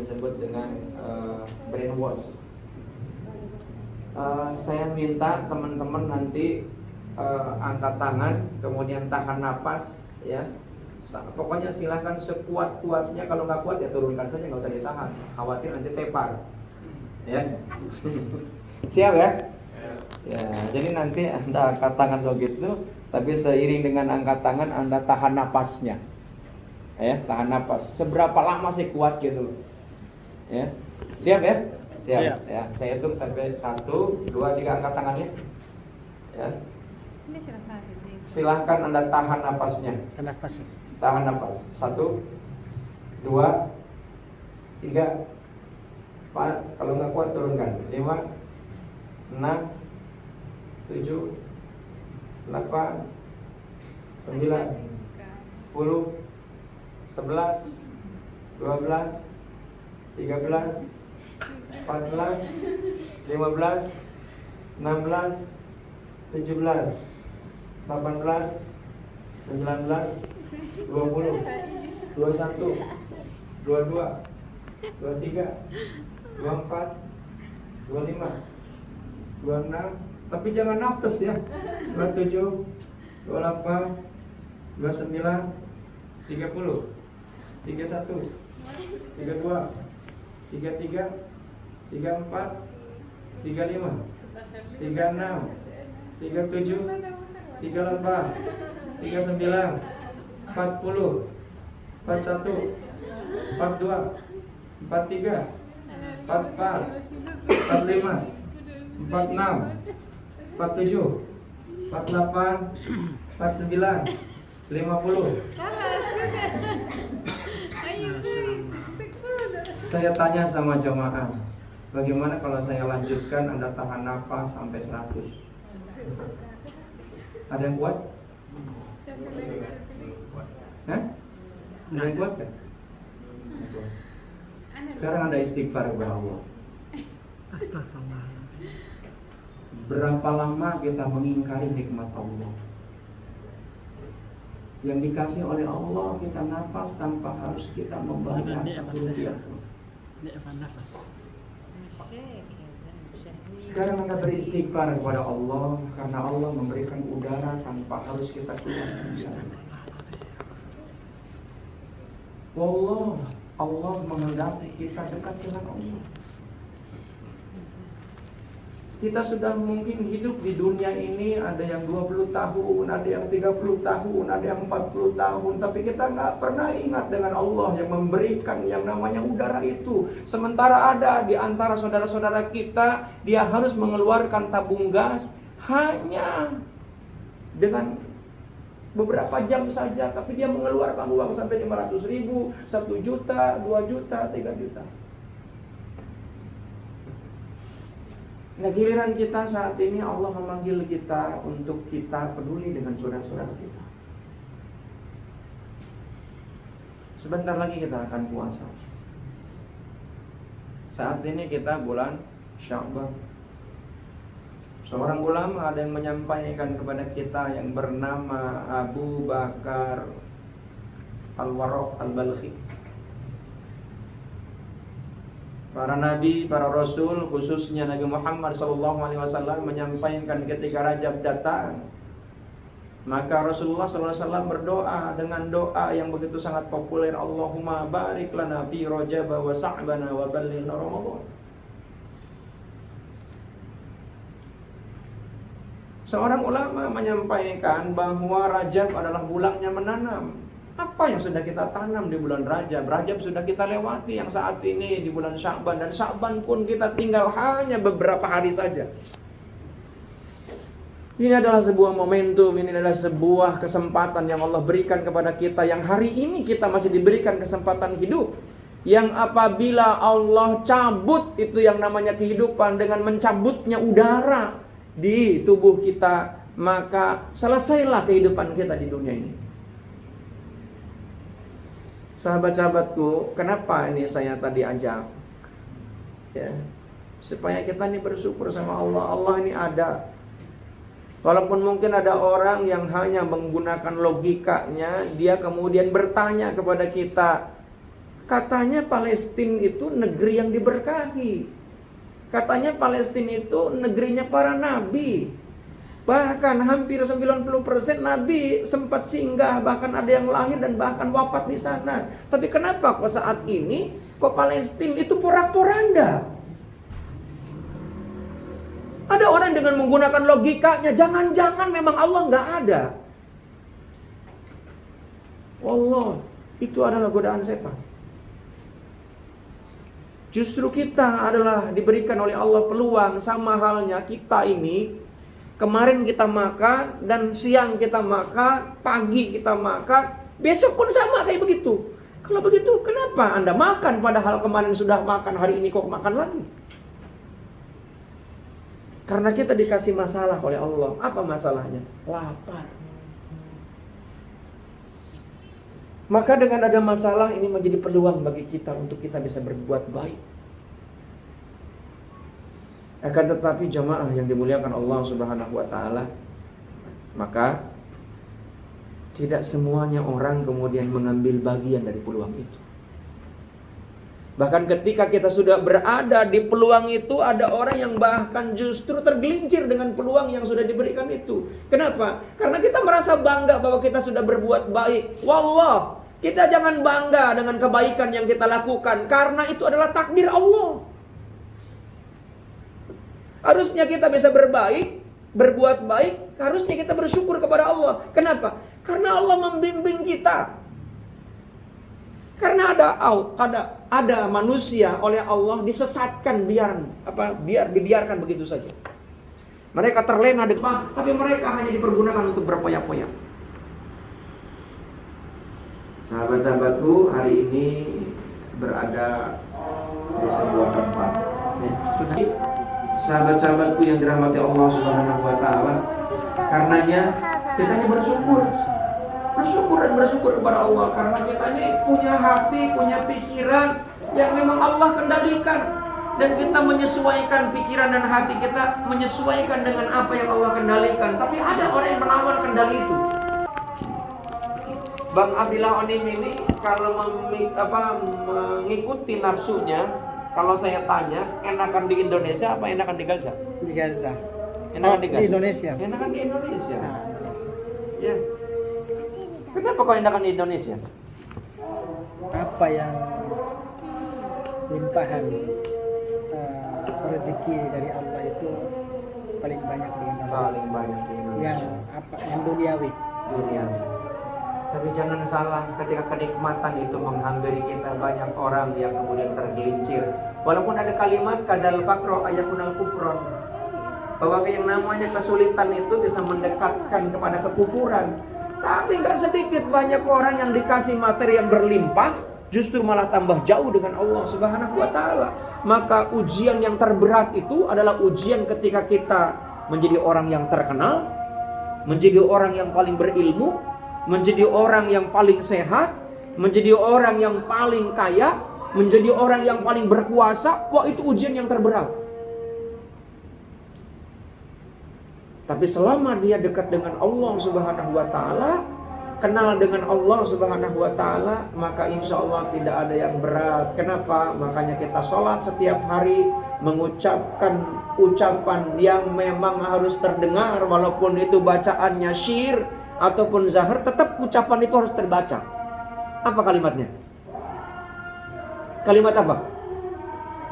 disebut dengan brainwash. Saya minta teman-teman nanti angkat tangan, kemudian tahan napas, ya. Pokoknya silahkan sekuat-kuatnya. Kalau nggak kuat ya turunkan saja, nggak usah ditahan. Khawatir nanti tepar, ya. Siap ya? Ya, jadi nanti Anda angkat tangan begitu, tapi seiring dengan angkat tangan Anda tahan napasnya. Ya, tahan napas. Seberapa lama sih kuat gitu loh. Ya. Siap ya? Siap. Ya, saya hitung sampai 1, 2, 3 angkat tangannya. Ya. Ini Silahkan Anda tahan napasnya. Tahan napas. 1, 2, 3, 4. Kalau nggak kuat turunkan. 5, 6, 7, 8, 9, 10, 11, 12, 13, 14, 15, 16, 17, 18, 19, 20, 21, 22, 23, 24, 25, 26. Tapi jangan nafas ya. 27, 28, 29, 30, 31, 32, 33, 34, 35, 36, 37, 38, 39, 40, 41, 42, 43, 44, 45, 46, 47, 48, 49, 50. Saya tanya sama jamaah, bagaimana kalau saya lanjutkan Anda tahan nafas sampai 100? Ada yang kuat? Hah? Ada yang kuat kan? Sekarang Anda istighfar kepada Allah. Astagfirullah. Berapa lama kita mengingkari nikmat Allah? Yang dikasih oleh Allah kita nafas tanpa harus kita membayar ₹1 pun. Sekarang Anda beristighfar kepada Allah karena Allah memberikan udara tanpa harus kita keluarkan udara. Wallah, Allah menghendaki kita dekat dengan Allah. Kita sudah mungkin hidup di dunia ini, ada yang 20 tahun, ada yang 30 tahun, ada yang 40 tahun, tapi kita nggak pernah ingat dengan Allah yang memberikan yang namanya udara itu. Sementara ada di antara saudara-saudara kita, dia harus mengeluarkan tabung gas hanya dengan beberapa jam saja, tapi dia mengeluarkan uang sampai 500.000, 1 juta, 2 juta, 3 juta. Nah, giliran kita saat ini Allah memanggil kita untuk kita peduli dengan saudara-saudara kita. Sebentar lagi kita akan puasa. Saat ini kita bulan Sya'ban. Seorang ulama ada yang menyampaikan kepada kita yang bernama Abu Bakar Al-Warraq Al-Balkhi. Para nabi, para rasul, khususnya Nabi Muhammad SAW menyampaikan ketika Rajab datang, maka Rasulullah SAW berdoa dengan doa yang begitu sangat populer, Allahumma barik lana fi Rajab wa sa'bana wa ballighna Ramadan. Seorang ulama menyampaikan bahwa Rajab adalah bulannya menanam. Apa yang sudah kita tanam di bulan Rajab? Rajab sudah kita lewati, yang saat ini di bulan Sya'ban, dan Sya'ban pun kita tinggal hanya beberapa hari saja. Ini adalah sebuah momentum, ini adalah sebuah kesempatan yang Allah berikan kepada kita, yang hari ini kita masih diberikan kesempatan hidup. Yang apabila Allah cabut itu yang namanya kehidupan dengan mencabutnya udara di tubuh kita, maka selesailah kehidupan kita di dunia ini. Sahabat-sahabatku, kenapa ini saya tadi ajak? Ya, supaya kita ini bersyukur sama Allah. Allah ini ada. Walaupun mungkin ada orang yang hanya menggunakan logikanya, dia kemudian bertanya kepada kita, Katanya Palestina itu negeri yang diberkahi. Katanya Palestina itu negerinya para nabi. Bahkan hampir 90% nabi sempat singgah, bahkan ada yang lahir dan bahkan wafat di sana. Tapi kenapa kok saat ini kok Palestina itu porak-poranda? Ada orang dengan menggunakan logikanya, jangan-jangan memang Allah nggak ada. Wallah, itu adalah godaan setan. Justru kita adalah diberikan oleh Allah peluang, sama halnya kita ini. Kemarin kita makan, dan siang kita makan, pagi kita makan, besok pun sama kayak begitu. Kalau begitu kenapa Anda makan padahal kemarin sudah makan, hari ini kok makan lagi? Karena kita dikasih masalah oleh Allah. Apa masalahnya? Lapar. Maka dengan ada masalah ini menjadi peluang bagi kita untuk kita bisa berbuat baik. Akan tetapi jamaah yang dimuliakan Allah Subhanahu wa taala, maka tidak semuanya orang kemudian mengambil bagian dari peluang itu. Bahkan ketika kita sudah berada di peluang itu, ada orang yang bahkan justru tergelincir dengan peluang yang sudah diberikan itu. Kenapa? Karena kita merasa bangga bahwa kita sudah berbuat baik. Wallah, kita jangan bangga dengan kebaikan yang kita lakukan, karena itu adalah takdir Allah. Harusnya kita bisa berbuat baik, harusnya kita bersyukur kepada Allah. Kenapa? Karena Allah membimbing kita. Karena ada manusia oleh Allah disesatkan biar dibiarkan begitu saja. Mereka terlena di depan, tapi mereka hanya dipergunakan untuk berpoya-poya. Sahabat-sahabatku, hari ini berada di sebuah tempat. Sudah, sahabat-sahabatku yang dirahmati Allah Subhanahu wa taala, karenanya kita ini bersyukur dan bersyukur kepada Allah, karena kita ini punya hati, punya pikiran yang memang Allah kendalikan, dan kita menyesuaikan pikiran dan hati kita menyesuaikan dengan apa yang Allah kendalikan. Tapi ada orang yang melawan kendali itu. Bang Abdillah Onim ini kalau mengikuti nafsunya, kalau saya tanya, enakan di Indonesia apa enakan di Gaza? Di Gaza. Enakan di Gaza. Di Indonesia. Enakan di Indonesia. Nah, Ya. Kenapa kau enakan di Indonesia? apa yang limpahan rezeki dari Allah itu paling banyak di Indonesia. Paling banyak di Indonesia. Yang duniawi. Dunia. Tapi jangan salah, ketika kenikmatan itu menghampiri kita, banyak orang yang kemudian tergelincir. Walaupun ada kalimat kadal fakro ayakunal kufron, bahwa yang namanya kesulitan itu bisa mendekatkan kepada kekufuran. Tapi gak sedikit banyak orang yang dikasih materi yang berlimpah, justru malah tambah jauh dengan Allah Subhanahu wa ta'ala. Maka ujian yang terberat itu adalah ujian ketika kita menjadi orang yang terkenal, menjadi orang yang paling berilmu, menjadi orang yang paling sehat, menjadi orang yang paling kaya, menjadi orang yang paling berkuasa. Wah, itu ujian yang terberat. Tapi selama dia dekat dengan Allah Subhanahu wa ta'ala, kenal dengan Allah Subhanahu wa ta'ala, maka insya Allah tidak ada yang berat. Kenapa? Makanya kita sholat setiap hari, mengucapkan ucapan yang memang harus terdengar, walaupun itu bacaannya syir ataupun zahar, tetap ucapan itu harus terbaca. Apa kalimatnya? Kalimat apa?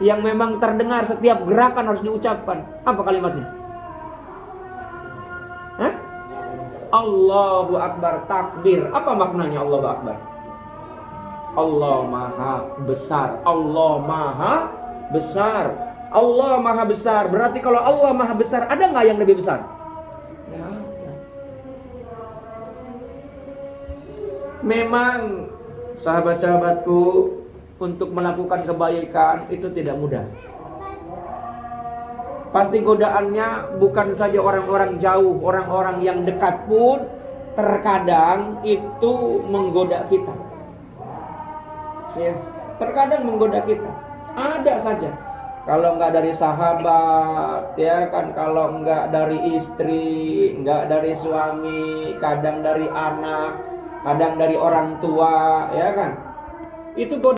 Yang memang terdengar, setiap gerakan harus diucapkan. Apa kalimatnya? Hah? Allahu Akbar, takbir. Apa maknanya Allahu Akbar? Allah Maha Besar. Allah Maha Besar. Allah Maha Besar. Berarti kalau Allah Maha Besar, ada nggak yang lebih besar? Ya. Memang sahabat-sahabatku, untuk melakukan kebaikan itu tidak mudah. Pasti godaannya bukan saja orang-orang jauh, orang-orang yang dekat pun terkadang itu menggoda kita. Ya, terkadang menggoda kita. Ada saja. Kalau enggak dari sahabat, ya kan, kalau enggak dari istri, enggak dari suami, kadang dari anak, kadang dari orang tua, ya kan. Itu